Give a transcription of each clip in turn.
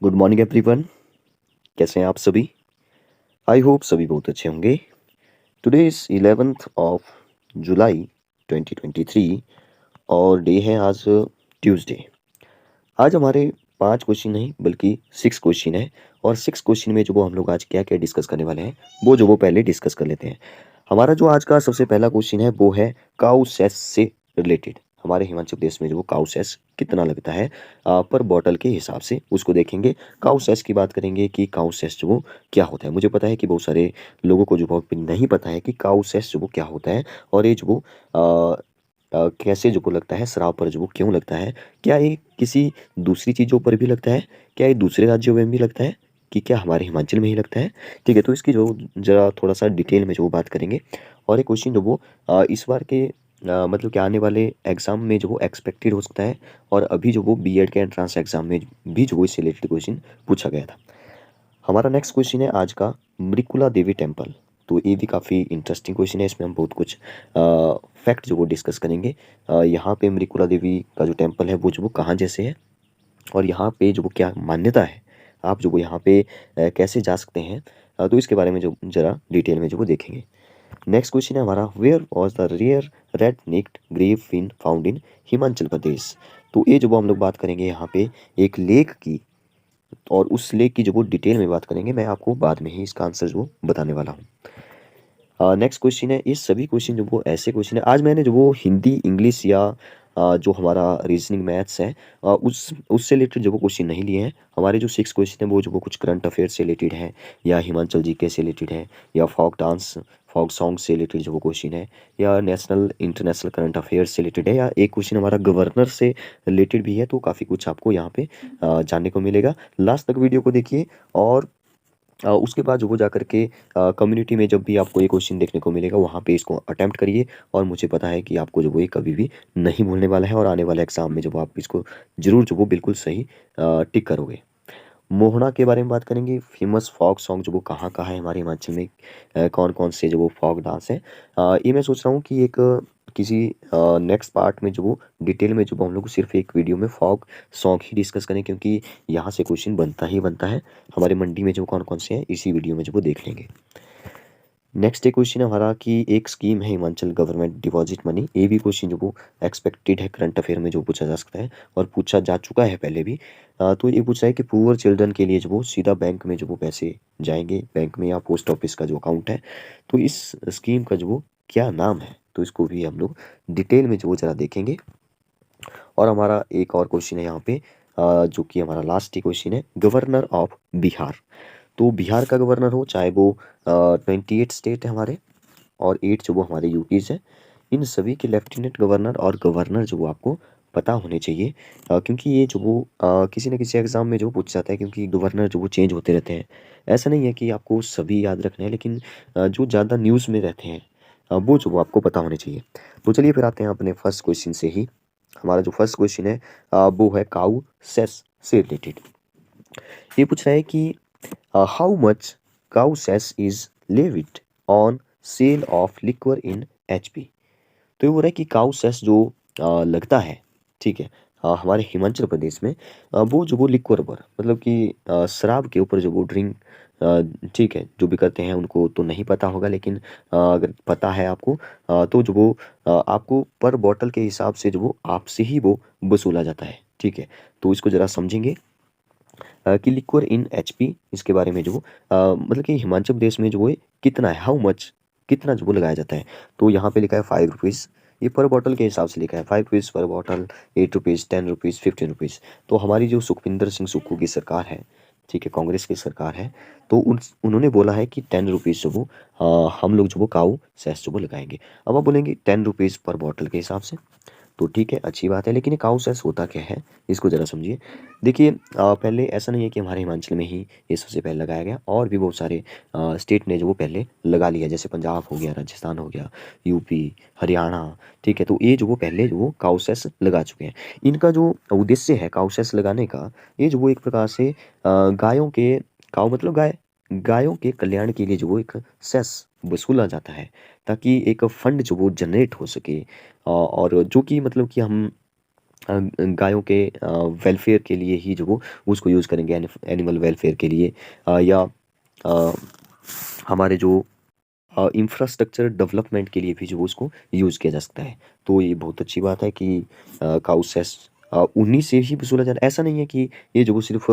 Good morning everyone. कैसे हैं आप सभी? आई होप सभी बहुत अच्छे होंगे। Today is 11th of July 2023 और डे है आज ट्यूसडे। आज हमारे 5 क्वेश्चन नहीं बल्कि 6 क्वेश्चन है और 6 क्वेश्चन में जो वो हम लोग आज क्या क्या डिस्कस करने वाले हैं वो पहले डिस्कस कर लेते हैं। हमारा जो आज का सबसे पहला क्वेश्चन है वो है काउ सेस से रिलेटेड। हमारे हिमाचल प्रदेश में जो वो काउ सेस कितना लगता है पर बॉटल के हिसाब से उसको देखेंगे। काउ सेस की बात करेंगे कि काउ सेस जो वो क्या होता है। मुझे पता है कि बहुत सारे लोगों को जो वो नहीं पता है कि काउ सेस जो वो क्या होता है और ये जो वो कैसे जो वो लगता है, शराब पर जो वो क्यों लगता है, क्या ये किसी दूसरी चीज़ों पर भी लगता है, क्या ये दूसरे राज्यों में भी लगता है कि क्या हमारे हिमाचल में ही लगता है। ठीक है, तो इसकी जो ज़रा थोड़ा सा डिटेल में जो वो बात करेंगे। और एक क्वेश्चन जो वो इस बार के मतलब कि आने वाले एग्ज़ाम में जो वो एक्सपेक्टेड हो सकता है और अभी जो वो बीएड के एंट्रेंस एग्ज़ाम में भी जो वो इससे रिलेटेड क्वेश्चन पूछा गया था। हमारा नेक्स्ट क्वेश्चन है आज का मृकुला देवी टेम्पल। तो ये भी काफ़ी इंटरेस्टिंग क्वेश्चन है, इसमें हम बहुत कुछ फैक्ट जो वो डिस्कस करेंगे। यहाँ पे मृकुला देवी का जो टेम्पल है वो जो वो कहाँ जैसे है और यहाँ पे जो वो क्या मान्यता है, आप जो वो यहाँ पे कैसे जा सकते हैं, तो इसके बारे में जो ज़रा डिटेल में जो वो देखेंगे। नेक्स्ट क्वेश्चन है हमारा, where was the rare red necked grebe been found in Himachal Pradesh. तो ये जो वो हम लोग बात करेंगे यहाँ पे एक लेक की, और उस लेक की जो वो डिटेल में बात करेंगे। मैं आपको बाद में ही इसका आंसर जो बताने वाला हूँ। नेक्स्ट क्वेश्चन है, ये सभी क्वेश्चन जो वो ऐसे क्वेश्चन है, आज मैंने जो वो हिंदी इंग्लिश या जो हमारा रीजनिंग मैथ्स है उससे रिलेटेड जो वो क्वेश्चन नहीं लिए हैं। हमारे जो 6 क्वेश्चन है वो जो वो कुछ करंट अफेयर से रिलेटेड है या हिमाचल जीके से रिलेटेड है या फोक डांस फोक सॉन्ग से रिलेटेड जो वो क्वेश्चन है या नेशनल इंटरनेशनल करंट अफेयर्स से रिलेटेड है या एक क्वेश्चन हमारा गवर्नर से रिलेटेड भी है। तो काफ़ी कुछ आपको यहाँ पे जानने को मिलेगा। लास्ट तक वीडियो को देखिए और उसके बाद जो वो जा करके कम्युनिटी में जब भी आपको ये क्वेश्चन देखने को मिलेगा वहाँ पे इसको अटेम्प्ट करिए। और मुझे पता है कि आपको जो वो ये कभी भी नहीं भूलने वाला है और आने वाले एग्जाम में जब आप इसको जरूर जो वो बिल्कुल सही टिक करोगे। मोहना के बारे में बात करेंगे, फेमस फोक सॉन्ग जो वो कहाँ कहाँ है हमारे हिमाचल में, कौन कौन से जो वो फोक डांस है। ये मैं सोच रहा हूँ कि एक किसी नेक्स्ट पार्ट में जो वो डिटेल में जो वो हम लोग सिर्फ एक वीडियो में फोक सॉन्ग ही डिस्कस करें, क्योंकि यहाँ से क्वेश्चन बनता ही बनता है। हमारे मंडी में जो कौन कौन से हैं इसी वीडियो में जो वो देख लेंगे। नेक्स्ट एक क्वेश्चन है हमारा कि एक स्कीम है हिमाचल गवर्नमेंट डिपॉजिट मनी। ये भी क्वेश्चन जो वो एक्सपेक्टेड है करंट अफेयर में जो पूछा जा सकता है और पूछा जा चुका है पहले भी। तो ये पूछ रहा है कि पुअर चिल्ड्रन के लिए जो वो सीधा बैंक में जो वो पैसे जाएंगे, बैंक में या पोस्ट ऑफिस का जो अकाउंट है, तो इस स्कीम का जो वो क्या नाम है, तो इसको भी हम लोग डिटेल में जो वो ज़रा देखेंगे। और हमारा एक और क्वेश्चन है यहाँ पे जो कि हमारा लास्ट ही क्वेश्चन है, गवर्नर ऑफ बिहार। तो बिहार का गवर्नर हो, चाहे वो 28 स्टेट है हमारे और 8 जो वो हमारे यूटीज़ हैं, इन सभी के लेफ्टिनेंट गवर्नर और गवर्नर जो वो आपको पता होने चाहिए। क्योंकि ये जो वो किसी न किसी एग्ज़ाम में जो पूछ जाता है, क्योंकि गवर्नर जो वो चेंज होते रहते हैं। ऐसा नहीं है कि आपको सभी याद रखने हैं, लेकिन जो ज़्यादा न्यूज़ में रहते हैं वो जो वो आपको पता होने चाहिए। तो चलिए फिर आते हैं अपने फर्स्ट क्वेश्चन से ही। हमारा जो फर्स्ट क्वेश्चन है वो है काउ सेस से रिलेटेड। ये पूछ रहा है कि how much cow cess is levied on sale of liquor in HP. तो ये बोल रहा है कि काउ सेस जो लगता है, ठीक है, हमारे हिमाचल प्रदेश में वो जो वो लिक्वर पर मतलब कि शराब के ऊपर जो वो ड्रिंक, ठीक है, जो भी करते हैं उनको तो नहीं पता होगा, लेकिन अगर पता है आपको तो जो वो आपको पर बॉटल के हिसाब से जो वो आपसे ही वो वसूला जाता है। ठीक है, तो इसको ज़रा समझेंगे कि लिक्वर इन एचपी इसके बारे में जो मतलब कि हिमाचल प्रदेश में जो वो कितना है, हाउ मच, कितना जो वो लगाया जाता है। तो यहाँ पे लिखा है 5 रुपीज़, ये पर बॉटल के हिसाब से लिखा है 5 रुपीज़ पर बॉटल, 8 रुपीज़, 10 रुपीज़, 15 रुपीज़। तो हमारी जो सुखविंदर सिंह सुक्खू की सरकार है, ठीक है, कांग्रेस की सरकार है, तो उन्होंने बोला है कि 10 रुपीज़ जो वो हम लोग जो वो काऊ सेस जो वो लगाएंगे। अब आप बोलेंगे 10 रुपीज़ पर बॉटल के हिसाब से, तो ठीक है, अच्छी बात है, लेकिन ये काऊ सेस होता क्या है इसको ज़रा समझिए। देखिए पहले ऐसा नहीं है कि हमारे हिमाचल में ही ये सबसे पहले लगाया गया, और भी बहुत सारे स्टेट ने जो वो पहले लगा लिया, जैसे पंजाब हो गया, राजस्थान हो गया, यूपी, हरियाणा। ठीक है, तो ये जो वो पहले जो वो काऊ सेस लगा चुके हैं। इनका जो उद्देश्य है काऊ सेस लगाने का, ये जो वो एक प्रकार से गायों के, काऊ मतलब गाय, गायों के कल्याण के लिए जो वो एक सेस वसूला जाता है, ताकि एक फंड जो वो जनरेट हो सके। और जो कि मतलब कि हम गायों के वेलफेयर के लिए ही जो वो उसको यूज़ करेंगे, एनिमल वेलफेयर के लिए, या अ, हमारे जो इंफ्रास्ट्रक्चर डेवलपमेंट के लिए भी जो उसको यूज़ किया जा सकता है। तो ये बहुत अच्छी बात है कि काऊ सेस उन्हीं से ही वसूला जा रहा है। ऐसा नहीं है कि ये जो वो सिर्फ़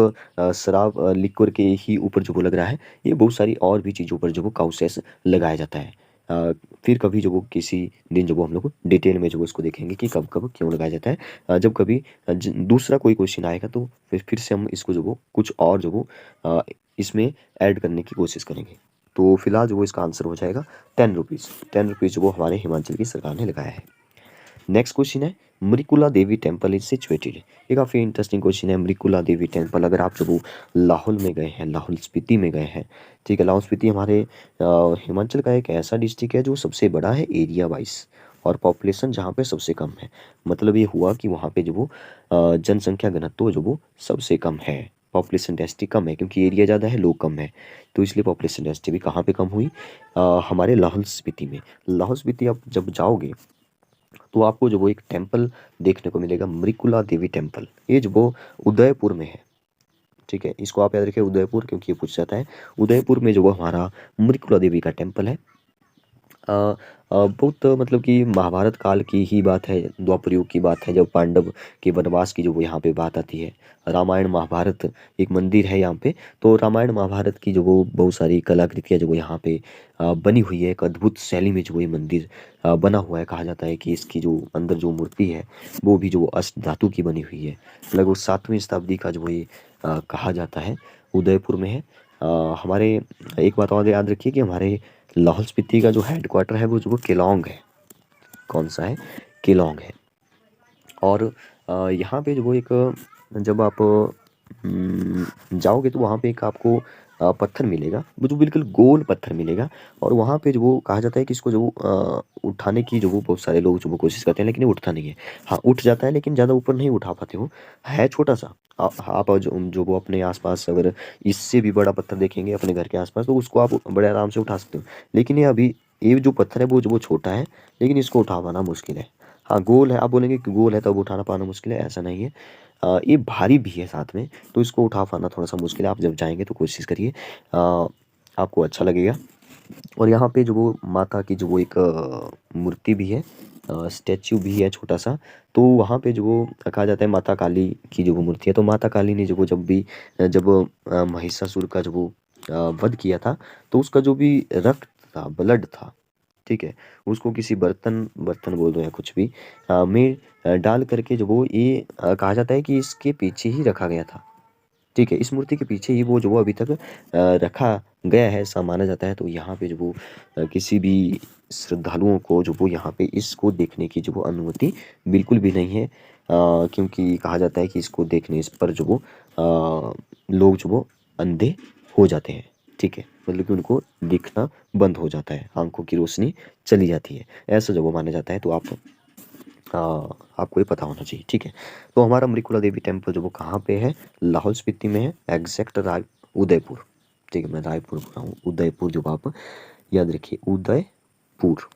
शराब लिक्वर के ही ऊपर जो वो लग रहा है, ये बहुत सारी और भी चीज़ों पर जो वो काऊ सेस लगाया जाता है। अ, फिर कभी जो वो किसी दिन जो वो हम लोग डिटेल में जो वो इसको देखेंगे कि कब-कब क्यों लगाया जाता है। जब कभी दूसरा कोई क्वेश्चन आएगा तो फिर से हम इसको जो वो कुछ और जो वो इसमें ऐड करने की कोशिश करेंगे। तो फिलहाल जो वो इसका आंसर हो जाएगा 10 रुपीज़। 10 रुपीज़ जो वो हमारे हिमाचल की सरकार ने लगाया है। नेक्स्ट क्वेश्चन है, मृकुला देवी टेम्पल इज सिचुएटेड। ये काफ़ी इंटरेस्टिंग क्वेश्चन है। मृकुला देवी टेम्पल, अगर आप जो वो लाहौल में गए हैं, लाहौल स्पीति में गए हैं, ठीक है, लाहौल स्पीति हमारे हिमाचल का एक ऐसा डिस्ट्रिक्ट है जो सबसे बड़ा है एरिया वाइज, और पॉपुलेशन जहाँ पे सबसे कम है। मतलब ये हुआ कि वहाँ पे जो वो जनसंख्या घनत्व जो वो सबसे कम है। पॉपुलेशन डेंसिटी कम है क्योंकि एरिया ज़्यादा है, लोग कम है, तो इसलिए पॉपुलेशन डेंसिटी भी कहाँ पे कम हुई, हमारे लाहौल स्पीति में। लाहौल स्पीति आप जब जाओगे तो आपको जो वो एक टेम्पल देखने को मिलेगा, मृकुला देवी टेम्पल। ये जो वो उदयपुर में है, ठीक है, इसको आप याद रखिए उदयपुर, क्योंकि ये पूछ जाता है। उदयपुर में जो वो हमारा मृकुला देवी का टेम्पल है। बहुत मतलब कि महाभारत काल की ही बात है, द्वापर युग की बात है, जब पांडव के वनवास की जो वो यहाँ पे बात आती है। रामायण महाभारत एक मंदिर है यहाँ पे, तो रामायण महाभारत की जो वो बहुत सारी कलाकृतियाँ जो वो यहाँ पे बनी हुई है। एक अद्भुत शैली में जो वो ये मंदिर बना हुआ है। कहा जाता है कि इसकी जो अंदर जो मूर्ति है वो भी जो वो अष्ट धातु की बनी हुई है। लगभग 7वीं शताब्दी का जो ये कहा जाता है, उदयपुर में है। हमारे एक बात और याद रखिए कि हमारे लाहौल स्पीति का जो हेडक्वार्टर है वो जो वो केलोंग है। कौन सा है? केलोंग है। और यहाँ पे जो वो एक, जब आप जाओगे तो वहाँ पे एक आपको पत्थर मिलेगा, वो जो बिल्कुल गोल पत्थर मिलेगा, और वहाँ पे जो वो कहा जाता है कि इसको जो वो उठाने की जो वो बहुत सारे लोग जो वो कोशिश करते हैं, लेकिन ये उठता नहीं है। हाँ, उठ जाता है लेकिन ज़्यादा ऊपर नहीं उठा पाते हो, है छोटा सा। आप जो वो अपने आसपास अगर इससे भी बड़ा पत्थर देखेंगे अपने घर के आसपास, तो उसको आप बड़े आराम से उठा सकते हो। लेकिन ये अभी ये जो पत्थर है वो जो वो छोटा है, लेकिन इसको उठा पाना मुश्किल है। हाँ, गोल है, आप बोलेंगे कि गोल है तब उठाना पाना मुश्किल है, ऐसा नहीं है। ये भारी भी है साथ में, तो इसको उठा पाना थोड़ा सा मुश्किल है। आप जब जाएंगे तो कोशिश करिए, आपको अच्छा लगेगा। और यहाँ पे जो वो माता की जो वो एक मूर्ति भी है, स्टैच्यू भी है छोटा सा। तो वहाँ पे जो वो कहा जाता है माता काली की जो वो मूर्ति है, तो माता काली ने जो वो जब भी जब महिषासुर का जो वो वध किया था, तो उसका जो भी रक्त था, ब्लड था, ठीक है, उसको किसी बर्तन बर्तन बोल दो या कुछ भी में डाल करके जो वो ये कहा जाता है कि इसके पीछे ही रखा गया था। ठीक है, इस मूर्ति के पीछे ही वो जो वो अभी तक रखा गया है, ऐसा माना जाता है। तो यहाँ पे जो वो किसी भी श्रद्धालुओं को जो वो यहाँ पे इसको देखने की जो वो अनुमति बिल्कुल भी नहीं है, क्योंकि कहा जाता है कि इसको देखने इस पर जो वो लोग जो वो अंधे हो जाते हैं। ठीक है, मतलब कि उनको दिखना बंद हो जाता है, आंखों की रोशनी चली जाती है, ऐसा जो वो माना जाता है। तो आपको ये पता होना चाहिए, ठीक है। तो हमारा मृकुला देवी टेम्पल जो वो कहाँ पे है, लाहौल स्पीति में है, एग्जैक्ट उदयपुर, ठीक है, मैं रायपुर बोल रहा हूँ, उदयपुर जो आप याद रखिए, उदयपुर।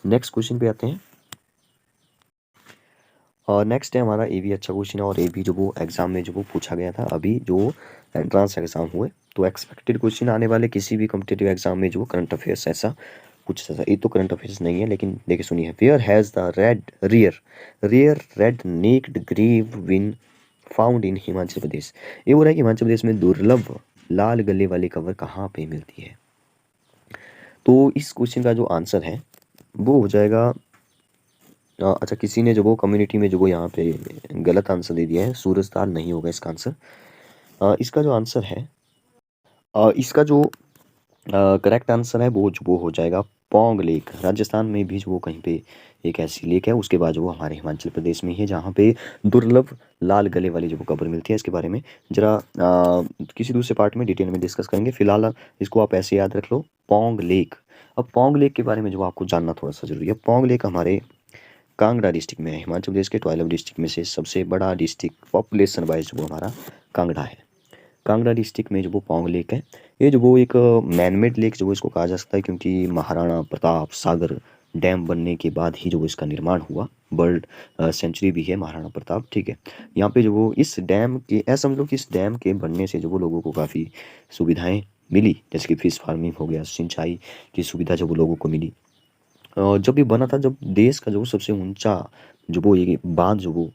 नेक्स्ट क्वेश्चन पे आते हैं। और नेक्स्ट है हमारा, ये भी अच्छा क्वेश्चन है, और ये भी जो वो एग्जाम में जो वो पूछा गया था, अभी जो एंट्रेंस एग्जाम हुए, तो एक्सपेक्टेड क्वेश्चन आने वाले किसी भी कॉम्पिटेटिव एग्जाम में जो वो करंट अफेयर्स ऐसा कुछ ऐसा, ये तो करंट अफेयर्स नहीं है, लेकिन देखिए सुनिए, where has the rare red necked grebe been found in Himachal Pradesh. ये बोल रहा है कि हिमाचल प्रदेश में दुर्लभ लाल गले वाली कवर कहाँ पे मिलती है। तो इस क्वेश्चन का जो आंसर है वो हो जाएगा, अच्छा, किसी ने जो वो कम्युनिटी में जो वो यहाँ पे गलत आंसर दे दिया है, सूरजताल नहीं होगा इसका आंसर। इसका जो आंसर है, इसका जो करेक्ट आंसर है वो हो जाएगा पौंग लेक। राजस्थान में भी जो वो कहीं पे एक ऐसी लेक है, उसके बाद जो वो हमारे हिमाचल प्रदेश में ही है, जहाँ पे दुर्लभ लाल गले वाली जो वो कब्र मिलती है। इसके बारे में जरा किसी दूसरे पार्ट में डिटेल में डिस्कस करेंगे। फिलहाल इसको आप ऐसे याद रख लो, पौंग लेक। अब पौंग लेक के बारे में जो आपको जानना थोड़ा सा जरूरी है। पौंग लेक हमारे कांगड़ा डिस्ट्रिक्ट में है, हिमाचल प्रदेश के 12 डिस्ट्रिक्ट में से सबसे बड़ा डिस्ट्रिक्ट पॉपुलेशन वाइज वो हमारा कांगड़ा है। कांगड़ा डिस्ट्रिक्ट में जो वो पौंग लेक है, ये जो वो एक मैनमेड लेक जो वो इसको कहा जा सकता है, क्योंकि महाराणा प्रताप सागर डैम बनने के बाद ही जो वो इसका निर्माण हुआ। बर्ड सेंचुरी भी है महाराणा प्रताप, ठीक है। यहाँ पे जो वो इस डैम के, ऐसा समझ लो कि इस डैम के बनने से जो वो लोगों को काफ़ी सुविधाएं मिली, जैसे कि फिश फार्मिंग हो गया, सिंचाई की सुविधा जो वो लोगों को मिली। जब ये बना था, जब देश का जो सबसे ऊंचा जो वो ये बांध जो वो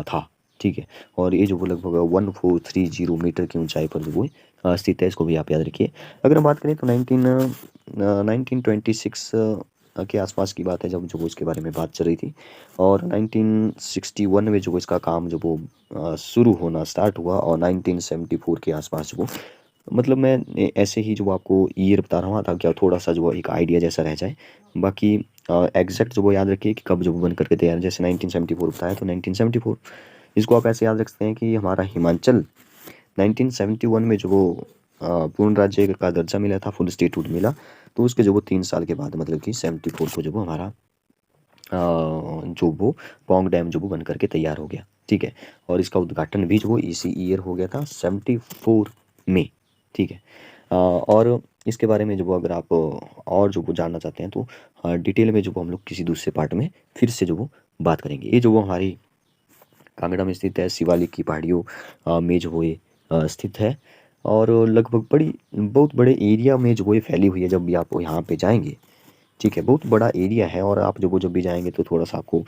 था, ठीक है। और ये जो वो लगभग 1430 मीटर की ऊंचाई पर जो वो स्थित है, इसको भी आप याद रखिए। अगर हम बात करें तो 1926 के आसपास की बात है, जब जो वो इसके बारे में बात चल रही थी। और 1961 में जो वो इसका काम जो वो शुरू होना स्टार्ट हुआ, और 1974 के आसपास जो वो, मतलब मैं ऐसे ही जो आपको ईयर बता रहा हूँ ताकि आप थोड़ा सा जो एक आइडिया जैसा रह जाए। बाकी एग्जैक्ट जो वो याद रखिए कि कब जो वो बन करके तैयार, जैसे 1974 बताया तो 1974, इसको आप ऐसे याद रख सकते हैं कि हमारा हिमाचल 1971 में जो वो पूर्ण राज्य का दर्जा मिला था, फुल स्टेटहुड मिला, तो उसके जो वो 3 साल के बाद, मतलब कि 74 को जो वो हमारा जो वो पौंग डैम जो वो बन करके तैयार हो गया, ठीक है। और इसका उद्घाटन भी जो वो इसी ईयर हो गया था, 74 में, ठीक है। और इसके बारे में जो वो अगर आप और जो वो जानना चाहते हैं तो डिटेल में जो वो हम लोग किसी दूसरे पार्ट में फिर से जो वो बात करेंगे। ये जो वो हमारी कांगड़ा में स्थित है, शिवालिक की पहाड़ियों में जो वो ये स्थित है। और लगभग बहुत बड़े एरिया में जो वो ये फैली हुई है। जब भी आप यहाँ पे जाएंगे, ठीक है, बहुत बड़ा एरिया है, और आप जो वो जब भी जाएंगे तो थोड़ा सा आपको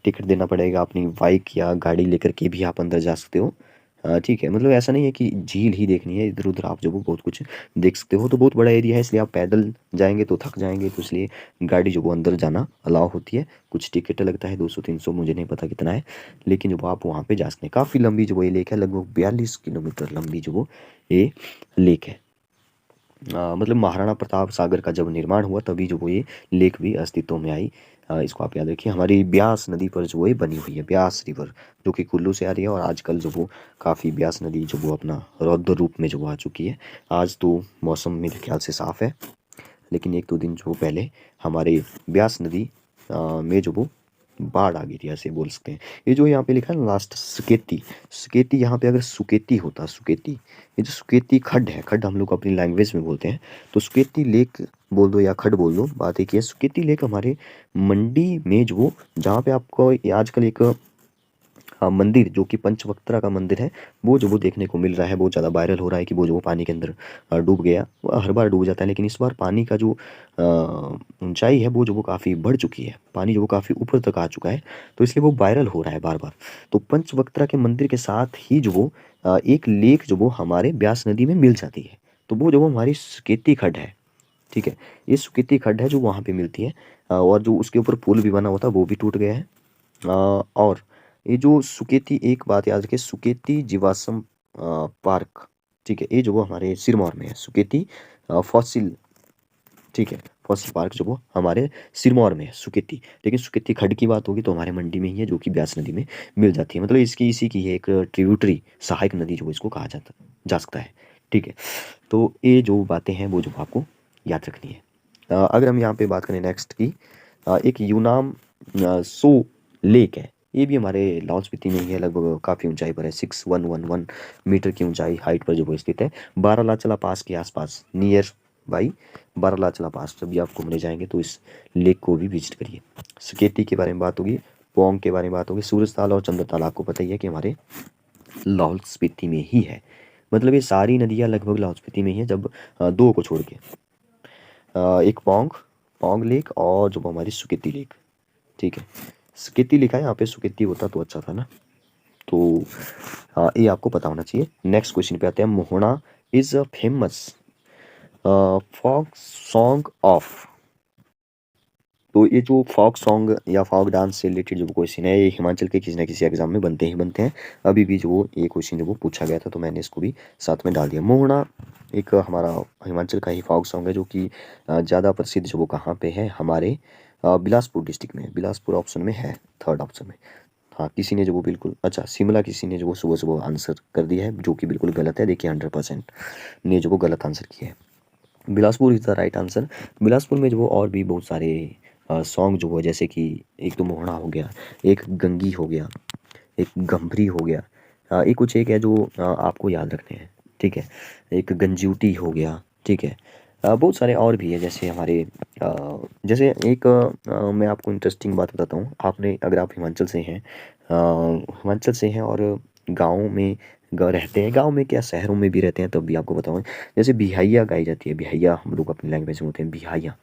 टिकट देना पड़ेगा। अपनी बाइक या गाड़ी लेकर के भी आप अंदर जा सकते हो, ठीक है। मतलब ऐसा नहीं है कि झील ही देखनी है, इधर उधर आप जो वो बहुत कुछ देख सकते हो। तो बहुत बड़ा एरिया है, इसलिए आप पैदल जाएंगे तो थक जाएंगे, तो इसलिए गाड़ी जो वो अंदर जाना अलाउ होती है। कुछ टिकट लगता है, 200-300, मुझे नहीं पता कितना है, लेकिन जो वो आप वहाँ पे जा सकते हैं। काफ़ी लंबी जो वो ये लेक है, लगभग 42 किलोमीटर लंबी जो वो ये लेक है। मतलब महाराणा प्रताप सागर का जब निर्माण हुआ तभी जो वो ये लेक भी अस्तित्व में आई। इसको आप याद रखिए। हमारी ब्यास नदी पर जो ये बनी हुई है, ब्यास रिवर, जो कि कुल्लू से आ रही है। और आजकल जो वो काफ़ी ब्यास नदी जो वो अपना रौद्र रूप में जो वो आ चुकी है। आज तो मौसम मेरे ख्याल से साफ़ है, लेकिन 1-2 दिन जो पहले हमारे ब्यास नदी में जो वो बाढ़ आ गई थी, ऐसे बोल सकते हैं। ये जो यहाँ पे लिखा है ना लास्ट, सुकेती, सुकेती, यहाँ पे अगर सुकेती होता, सुकेती, ये जो सुकेती खड्ड है, खड्ड हम लोग अपनी लैंग्वेज में बोलते हैं, तो सुकेती लेक बोल दो या खड्ड बोल दो, बात एक ही है। सुकेती लेक हमारे मंडी में जो वो, जहाँ पे आपको ये आजकल एक मंदिर जो कि पंचवक्त्रा का मंदिर है, वो जो वो देखने को मिल रहा है, बहुत ज़्यादा वायरल हो रहा है कि वो जो वो पानी के अंदर डूब गया। वो हर बार डूब जाता है, लेकिन इस बार पानी का जो ऊंचाई है वो जो वो काफ़ी बढ़ चुकी है, पानी जो वो काफ़ी ऊपर तक आ चुका है, तो इसलिए वो वायरल हो रहा है बार बार। तो पंचवक्त्रा के मंदिर के साथ ही जो वो एक लेक जो वो हमारे ब्यास नदी में मिल जाती है, तो वो जो वो हमारी सुकेती खड्ड है, ठीक है। ये सुकेती खड्ड है जो वहाँ पे मिलती है। और जो उसके ऊपर पुल भी बना हुआ था वो भी टूट गया है। और ये जो सुकेती, एक बात याद रखिए, सुकेती जीवाश्म पार्क, ठीक है, ये जो वो हमारे सिरमौर में है, सुकेती फॉसिल, ठीक है, फॉसिल पार्क जो वो हमारे सिरमौर में है, सुकेती। लेकिन सुकेती खड्ड की बात होगी तो हमारे मंडी में ही है, जो कि ब्यास नदी में मिल जाती है। मतलब इसकी इसी की है एक ट्रिब्यूटरी, सहायक नदी जो इसको कहा जाता जा सकता है, ठीक है। तो ये जो बातें हैं वो जो आपको याद रखनी है। अगर हम यहाँ पे बात करें नेक्स्ट की, एक यूनाम सो लेक है, ये भी हमारे लाहौल स्पीति में ही है, लगभग काफ़ी ऊंचाई पर है, 6111 मीटर की ऊंचाई हाइट पर जो वो स्थित है, बारालाचला पास के आसपास, नियर बाई बारालाचला पास। जब भी आप घूमने जाएंगे तो इस लेक को भी विजिट करिए। सुकेती के बारे में बात होगी, पोंग के बारे में बात होगी, सूरजताल और चंद्रताल आपको पता ही है कि हमारे लाहौल स्पीति में ही है। मतलब ये सारी नदियाँ लगभग लाहौल स्पीति में ही है, जब दो को छोड़ के, एक पोंग, पोंग लेक, और जो हमारी सुकेती लेक, ठीक है। सुकेती लिखा है यहाँ पे, सुकेती होता तो अच्छा था ना। तो ये आपको पता होना चाहिए। नेक्स्ट क्वेश्चन पे आते हैं। Mohana is a famous folk song of. तो ये जो फॉक सॉन्ग या फॉक डांस से रिलेटेड जो क्वेश्चन है, ये हिमाचल के किसी ना किसी एग्जाम में बनते ही बनते हैं। अभी भी जो ये क्वेश्चन जो वो पूछा गया था, तो मैंने इसको भी साथ में डाल दिया। मोहना एक हमारा हिमाचल का ही फॉक सॉन्ग है, जो कि ज़्यादा प्रसिद्ध जो वो कहाँ पे है, हमारे बिलासपुर डिस्ट्रिक्ट में। बिलासपुर ऑप्शन में है, थर्ड ऑप्शन में। हाँ, किसी ने जो वो बिल्कुल, अच्छा, शिमला किसी ने जो वो सुबह सुबह आंसर कर दिया है, जो कि बिल्कुल गलत है। देखिए 100% ने जो वो गलत आंसर किया है। Bilaspur is the right answer. Bilaspur में जो वो और भी बहुत सारे सॉन्ग जो है, जैसे कि एक तो मोहना हो गया, एक गंगी हो गया, एक गंभरी हो गया, एक कुछ एक है जो आपको याद रखने हैं, ठीक है। एक गंजूटी हो गया, ठीक है। बहुत सारे और भी है, जैसे हमारे जैसे एक मैं आपको इंटरेस्टिंग बात बताता हूँ। आपने अगर आप हिमाचल से हैं, हिमाचल से हैं और गाँव में रहते हैं, गाँव में क्या शहरों में भी रहते हैं, तब भी आपको बताऊँ। जैसे बिहाइया गाई जाती है, बिहाइया हम लोग अपनी लैंग्वेज में होते हैं बिहाइया।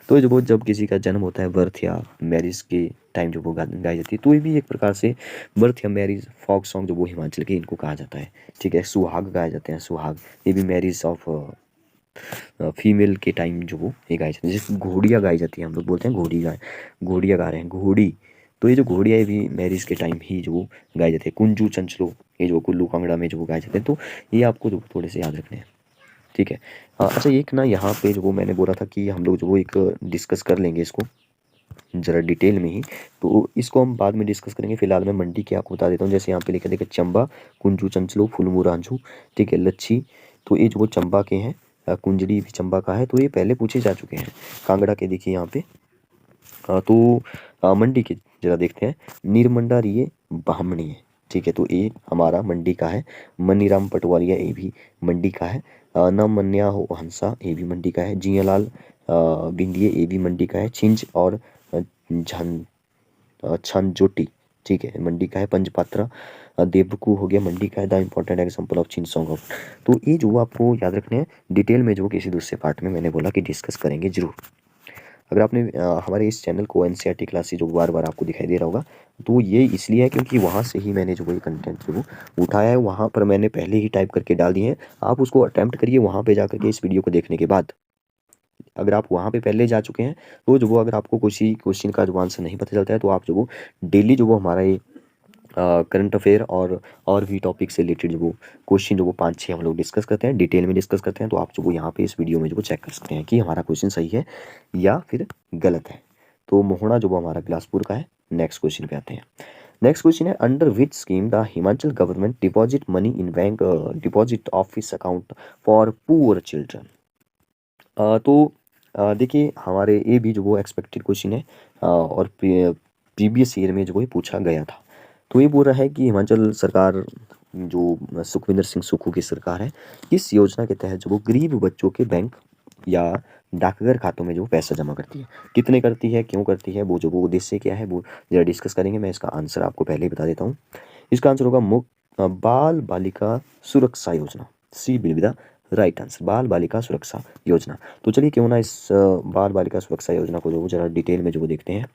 तो जो वो जब किसी का जन्म होता है, बर्थ या मैरिज के टाइम जो वो गाई जाती है, तो ये भी एक प्रकार से बर्थ या मैरिज फोक सॉन्ग जो वो हिमाचल के इनको कहा जाता है। ठीक है, सुहाग गाए जाते हैं, सुहाग, ये भी मैरिज ऑफ फीमेल के टाइम जो वो ये गाई जाती है। जैसे घोड़िया गाई जाती है, हम लोग बोलते हैं घोड़ी गाय, घोड़िया गा रहे हैं, घोड़ी। तो ये जो घोड़िया ये भी मैरिज के टाइम ही जो वो गाई जाती है। कुंजू चंचलो, ये जो कुल्लू कांगड़ा में जो वो गाए जाते हैं, तो ये आपको जो थोड़े से याद रखने हैं। ठीक है। अच्छा, एक ना यहाँ पे जो वो मैंने बोला था कि हम लोग जो वो एक डिस्कस कर लेंगे इसको ज़रा डिटेल में ही, तो इसको हम बाद में डिस्कस करेंगे। फिलहाल मैं मंडी के आपको बता देता हूँ। जैसे यहाँ पे लिखा देखिए, चंबा, कुंजू चंचलो, फुलमू रांझू, ठीक है, लच्छी। तो ये जो वो चंबा के हैं, कुंजड़ी भी चंबा का है, तो ये पहले पूछे जा चुके हैं। कांगड़ा के देखिए यहाँ पे, तो मंडी के जरा देखते हैं। निरमंडा रिये बाहमणी है, ठीक है, तो ये हमारा मंडी का है। मनीराम पटवारिया ये भी मंडी का है। न मन्या हो हंसा ये भी मंडी का है। जियालाल बिंदिये ये भी मंडी का है। छिंज और झन छनजोटी, ठीक है, मंडी का है। पंचपात्रा देवकू हो गया, मंडी का है। The important example of chin song of. तो ये जो आपको याद रखने हैं डिटेल में, जो किसी दूसरे पार्ट में मैंने बोला कि डिस्कस करेंगे जरूर। अगर आपने हमारे इस चैनल को एनसीईआरटी क्लासेस जो बार बार आपको दिखाई दे रहा होगा, तो ये इसलिए है क्योंकि वहाँ से ही मैंने जो वही कंटेंट जो वो उठाया है, वहाँ पर मैंने पहले ही टाइप करके डाल दिए हैं। आप उसको अटैम्प्ट करिए वहाँ पे जा करके, इस वीडियो को देखने के बाद। अगर आप वहाँ पे पहले जा चुके हैं, तो जो वो अगर आपको किसी क्वेश्चन का जो आंसर नहीं पता चलता है, तो आप जो वो डेली जो वो हमारा ये करंट अफेयर और भी टॉपिक से रिलेटेड जो वो क्वेश्चन जो वो 5-6 हम लोग डिस्कस करते हैं, डिटेल में डिस्कस करते हैं। तो आप जो वो यहाँ पे इस वीडियो में जो वो चेक कर सकते हैं कि हमारा क्वेश्चन सही है या फिर गलत है। तो मोहना जो वो हमारा बिलासपुर का है। नेक्स्ट क्वेश्चन पे आते हैं। नेक्स्ट क्वेश्चन है, under which scheme the Himachal government deposit money in bank deposit office account for poor children. तो देखिए, हमारे ये भी जो वो एक्सपेक्टेड क्वेश्चन है, और प्रीवियस ईयर में जो वो पूछा गया था। तो ये बोल रहा है कि हिमाचल सरकार जो सुखविंदर सिंह सुक्खू की सरकार है, इस योजना के तहत जो वो गरीब बच्चों के बैंक या डाकघर खातों में जो पैसा जमा करती है। कितने करती है, क्यों करती है, वो जो वो उद्देश्य क्या है, वो जरा डिस्कस करेंगे। मैं इसका आंसर आपको पहले ही बता देता हूँ। इसका आंसर होगा बाल Balika Suraksha Yojana. C will be the right answer, Bal Balika Suraksha योजना। तो चलिए क्यों ना इस बाल बालिका सुरक्षा योजना को जो वो जरा डिटेल में जो वो देखते हैं।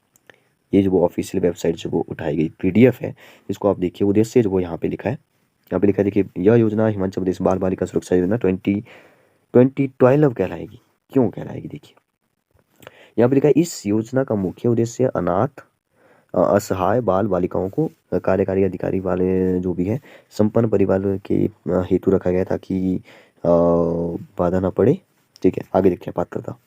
ये जो वो ऑफिशियल वेबसाइट जो वो उठाई गई पीडीएफ है, इसको आप देखिए। उद्देश्य जो वो यहाँ पे लिखा है, यहाँ पे लिखा है देखिए, यह योजना हिमाचल प्रदेश बाल बालिका सुरक्षा योजना 2012 कहलाएगी। क्यों कहलाएगी, देखिए यहाँ पे लिखा है, इस योजना का मुख्य उद्देश्य अनाथ असहाय बाल बालिकाओं को कार्यकारी अधिकारी वाले जो भी है संपन्न परिवार के हेतु रखा गया, ताकि बाधा ना पड़े। ठीक है, आगे देखते हैं पात्रता।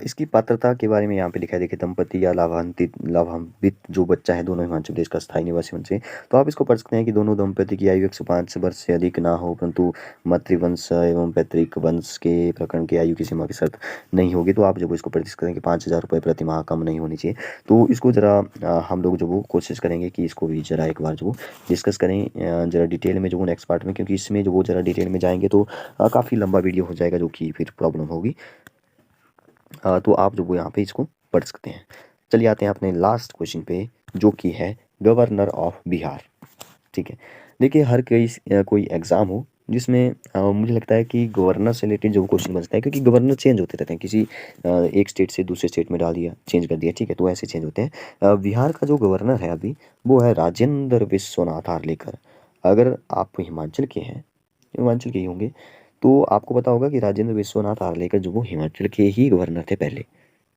इसकी पात्रता के बारे में यहाँ पे लिखा है देखिए, दंपति या लाभान्वित जो बच्चा है, दोनों हिमाचल प्रदेश का स्थायी निवासी होने चाहिए। तो आप इसको पढ़ सकते हैं कि दोनों दंपति की आयु 105 वर्ष से अधिक ना हो, परंतु मातृवंश एवं पैतृक वंश के प्रकरण की आयु की सीमा की शर्त नहीं होगी। तो आप जब इसको प्रैक्टिस करें कि 5,000 रुपये प्रति माह कम नहीं होनी चाहिए। तो इसको ज़रा हम लोग जो वो कोशिश करेंगे कि इसको भी ज़रा एक बार जो डिस्कस करें ज़रा डिटेल में जो वो नेक्स्ट पार्ट में, क्योंकि इसमें जो वो ज़रा डिटेल में जाएंगे तो काफ़ी लंबा वीडियो हो जाएगा, जो कि फिर प्रॉब्लम होगी। तो आप जो वो यहाँ पे इसको पढ़ सकते हैं। चलिए आते हैं अपने लास्ट क्वेश्चन पे, जो कि है गवर्नर ऑफ बिहार। ठीक है, देखिए हर कोई एग्ज़ाम हो जिसमें मुझे लगता है कि गवर्नर से रिलेटेड जो क्वेश्चन बनता है, क्योंकि गवर्नर चेंज होते रहते हैं, किसी एक स्टेट से दूसरे स्टेट में डाल दिया, चेंज कर दिया, ठीक है, तो ऐसे चेंज होते हैं। बिहार का जो गवर्नर है अभी, वो है राजेंद्र विश्वनाथ आर्लेकर। अगर आप हिमाचल के हैं, हिमाचल के ही होंगे, तो आपको पता होगा कि राजेंद्र विश्वनाथ आर्लेकर जो वो हिमाचल के ही गवर्नर थे पहले।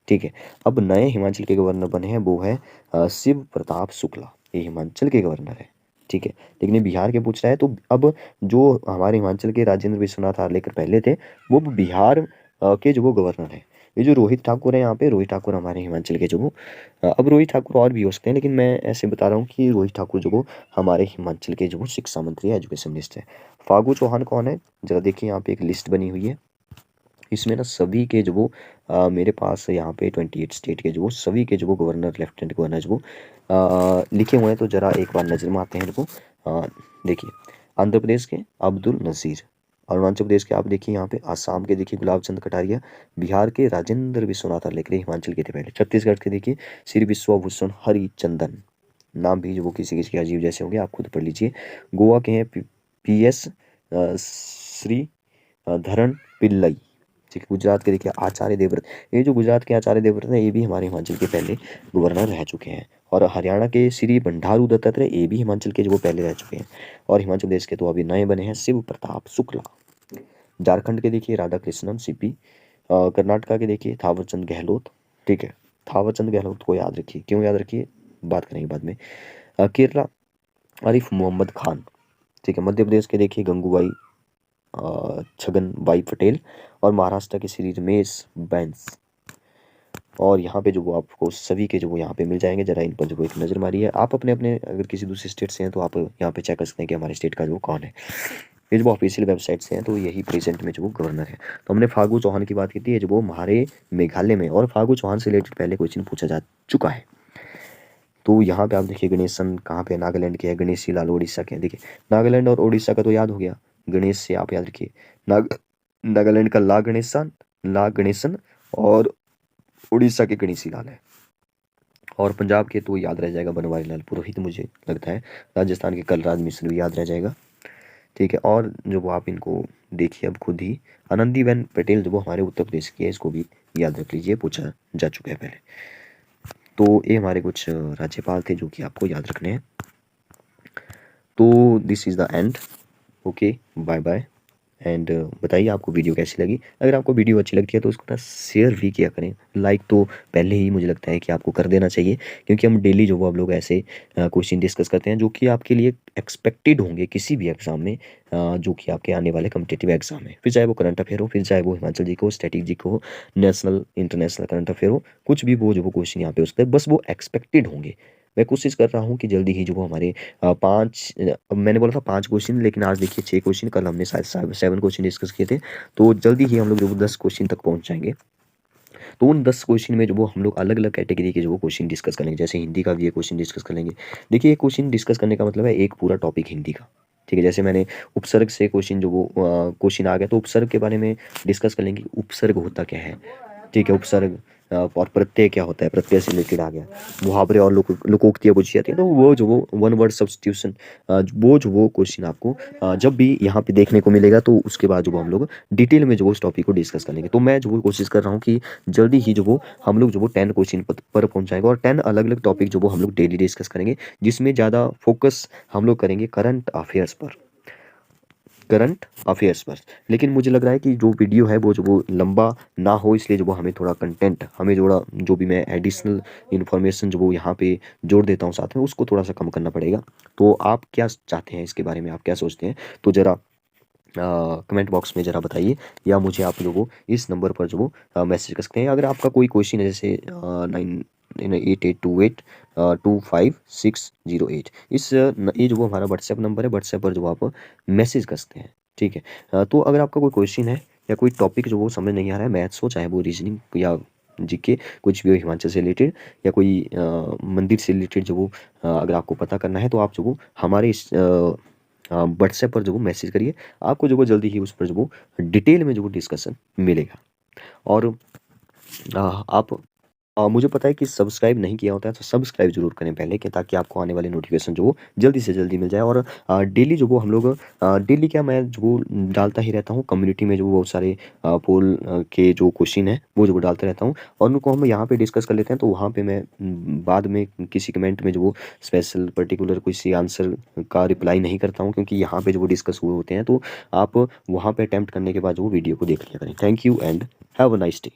ठीक है, अब नए हिमाचल के गवर्नर बने हैं, वो है शिव प्रताप शुक्ला, ये हिमाचल के गवर्नर है। ठीक है, लेकिन ये बिहार के पूछ रहा है, तो अब जो हमारे हिमाचल के राजेंद्र विश्वनाथ आर्लेकर पहले थे, वो बिहार के जो वो गवर्नर है। ये जो रोहित ठाकुर है यहाँ पे, रोहित ठाकुर हमारे हिमाचल के जो वो अब रोहित ठाकुर और भी हो सकते हैं, लेकिन मैं ऐसे बता रहा हूँ कि रोहित ठाकुर जो वो हमारे हिमाचल के जो वो शिक्षा मंत्री है, एजुकेशन मिनिस्टर है। फागू चौहान कौन है, जरा देखिए, यहाँ पे एक लिस्ट बनी हुई है। इसमें ना सभी के जो वो मेरे पास यहाँ पे 28 स्टेट के जो वो सभी के जो वो गवर्नर, लेफ्टिनेंट गवर्नर जो वो लिखे हुए हैं। तो ज़रा एक बार नज़र में आते हैं इनको। देखिए, आंध्र प्रदेश के अब्दुल नज़ीर, अरुणाचल प्रदेश के आप देखिए यहाँ पे, आसाम के देखिए गुलाब चंद कटारिया, बिहार के राजेंद्र विश्वनाथ लेकर हिमाचल के थे पहले, छत्तीसगढ़ के देखिए श्री विश्वभूषण हरिचंदन, नाम भी जो वो किसी किसी के अजीब जैसे होंगे, आप खुद पढ़ लीजिए। गोवा के हैं PS श्री धरण पिल्लई, ठीक है। गुजरात के देखिए आचार्य देवव्रत, ये जो गुजरात के आचार्य देवव्रत हैं ये भी हमारे हिमाचल के पहले गवर्नर रह चुके हैं। और हरियाणा के श्री बंडारू दत्तात्रेय, ये भी हिमाचल के जो वो पहले रह चुके हैं। और हिमाचल प्रदेश के तो अभी नए बने हैं शिव प्रताप शुक्ला। झारखंड के देखिए राधा कृष्णन CP। कर्नाटका के देखिए थावरचंद गहलोत, ठीक है। थावरचंद गहलोत को याद रखिए, क्यों याद रखिए बात करेंगे बाद में। केरला आरिफ मोहम्मद खान, ठीक है। मध्य प्रदेश के देखिए गंगूबाई छगन भाई पटेल, और महाराष्ट्र के श्री रमेश बैंस। और यहाँ पे जो वो आपको सभी के जो वो यहाँ पे मिल जाएंगे, जरा इन पर जो वो एक नज़र मारिए। आप अपने अपने अगर किसी दूसरे स्टेट से हैं तो आप यहाँ पे चेक कर सकते हैं कि हमारे स्टेट का जो कौन है। ये जो वो ऑफिशियल वेबसाइट से हैं तो यही प्रेजेंट में जो वो गवर्नर है। तो हमने फागू चौहान की बात की थी, ये जो वो हमारे मेघालय में, और फागू चौहान से रिलेटेड पहले क्वेश्चन पूछा जा चुका है। तो यहाँ पे आप देखिए गणेशन कहाँ पे, नागालैंड के है। गणेश लाल उड़ीसा के हैं। देखिए नागालैंड और उड़ीसा का तो याद हो गया, गणेश से आप याद रखिए नागालैंड का ला गणेशन, और उड़ीसा के गणेशी लाल है। और पंजाब के तो याद रह जाएगा बनवारी लाल पुरोहित, मुझे लगता है। राजस्थान के कलराज मिश्र भी याद रह जाएगा, ठीक है। और जो वो आप इनको देखिए अब खुद ही, आनंदीबेन पटेल जो वो हमारे उत्तर प्रदेश की है, इसको भी याद रख लीजिए, पूछा जा चुका है पहले। तो ये हमारे कुछ राज्यपाल थे जो कि आपको याद रखने हैं। तो this is the end, okay, bye bye. And बताइए आपको वीडियो कैसी लगी। अगर आपको वीडियो अच्छी लगती है तो उसको ना शेयर भी किया करें। लाइक तो पहले ही मुझे लगता है कि आपको कर देना चाहिए, क्योंकि हम डेली जो वो आप लोग ऐसे क्वेश्चन डिस्कस करते हैं जो कि आपके लिए एक्सपेक्टेड होंगे किसी भी एग्जाम में, जो कि आपके आने वाले कॉम्पिटिटिव एग्जाम में, फिर चाहे वो करंट अफेयर हो, फिर चाहे वो हिमाचल जी को, स्टैटिक जी को, नेशनल इंटरनेशनल करंट अफेयर हो, कुछ भी वो जो वो क्वेश्चन यहाँ पे उसके बस वो एक्सपेक्टेड होंगे। मैं कोशिश कर रहा हूँ कि जल्दी ही जो वो हमारे मैंने बोला था 5 क्वेश्चन, लेकिन आज देखिए 6 क्वेश्चन, कल हमने शायद 7 क्वेश्चन डिस्कस किए थे। तो जल्दी ही हम लोग जो 10 क्वेश्चन तक पहुँच जाएंगे। तो उन 10 क्वेश्चन में जो वो हम लोग अलग अलग कैटेगरी के जो वो क्वेश्चन डिस्कस करेंगे। जैसे हिंदी का भी ये क्वेश्चन डिस्कस कर लेंगे। देखिए ये क्वेश्चन डिस्कस करने का मतलब है एक पूरा टॉपिक हिंदी का, ठीक है। जैसे मैंने उपसर्ग से क्वेश्चन जो वो क्वेश्चन आ गया, तो उपसर्ग के बारे में डिस्कस कर लेंगे, उपसर्ग होता क्या है, ठीक है। उपसर्ग और प्रत्यय क्या होता है, प्रत्यय से रिलेटेड आ गया। मुहावरे और लोकोक्तियाँ पूछी जाती है, तो वो जो वो वन वर्ड सब्स्टिट्यूशन, वो जो वो क्वेश्चन आपको जब भी यहाँ पे देखने को मिलेगा, तो उसके बाद जो वो हम लोग डिटेल में जो वो उस टॉपिक को डिस्कस कर लेंगे। तो मैं जो वो कोशिश कर रहा हूँ कि जल्दी ही जो वो हम लोग जो वो 10 क्वेश्चन पर पहुँच जाएंगे, और 10 अलग अलग टॉपिक जो वो हम लोग डेली डिस्कस करेंगे, जिसमें ज़्यादा फोकस हम लोग करेंगे करंट अफेयर्स पर। लेकिन मुझे लग रहा है कि जो वीडियो है वो जो वो लंबा ना हो, इसलिए जो वो हमें थोड़ा कंटेंट, हमें जोड़ा जो भी मैं एडिशनल इन्फॉर्मेशन जो वो यहाँ पे जोड़ देता हूँ साथ में, उसको थोड़ा सा कम करना पड़ेगा। तो आप क्या चाहते हैं इसके बारे में, आप क्या सोचते हैं, तो ज़रा कमेंट बॉक्स में ज़रा बताइए, या मुझे आप लोगों इस नंबर पर जो वो मैसेज कर सकते हैं। अगर आपका कोई क्वेश्चन है, जैसे 9828225608, ये जो वो हमारा व्हाट्सएप नंबर है, व्हाट्सएप पर जो आप मैसेज कर सकते हैं, ठीक है। तो अगर आपका कोई क्वेश्चन है या कोई टॉपिक जो वो समझ नहीं आ रहा है, मैथ्स हो, चाहे वो रीजनिंग या जीके, कुछ भी हो हिमाचल से रिलेटेड, या कोई मंदिर से रिलेटेड जो वो अगर आपको पता करना है, तो आप जो वो हमारे इस व्हाट्सएप पर जो वो मैसेज करिए। आपको जो वो जल्दी ही उस पर जो वो डिटेल में जो वो डिस्कशन मिलेगा। और आप मुझे पता है कि सब्सक्राइब नहीं किया होता है, तो सब्सक्राइब जरूर करें पहले के, ताकि आपको आने वाले नोटिफिकेशन जो वो जल्दी से जल्दी मिल जाए। और डेली जो वो हम लोग डेली क्या, मैं जो वो डालता ही रहता हूँ कम्युनिटी में, जो वो बहुत सारे पोल के जो क्वेश्चन है वो जो वो डालता रहता हूँ, और उनको हम यहाँ पे डिस्कस कर लेते हैं। तो वहाँ पे मैं बाद में किसी कमेंट में जो वो स्पेशल पर्टिकुलर किसी आंसर का रिप्लाई नहीं करता हूँ, क्योंकि यहाँ पे जो वो डिस्कस हुए होते हैं। तो आप वहाँ पे अटैम्प्ट करने के बाद जो वो वीडियो को देख लिया करें। Thank you and have a nice day.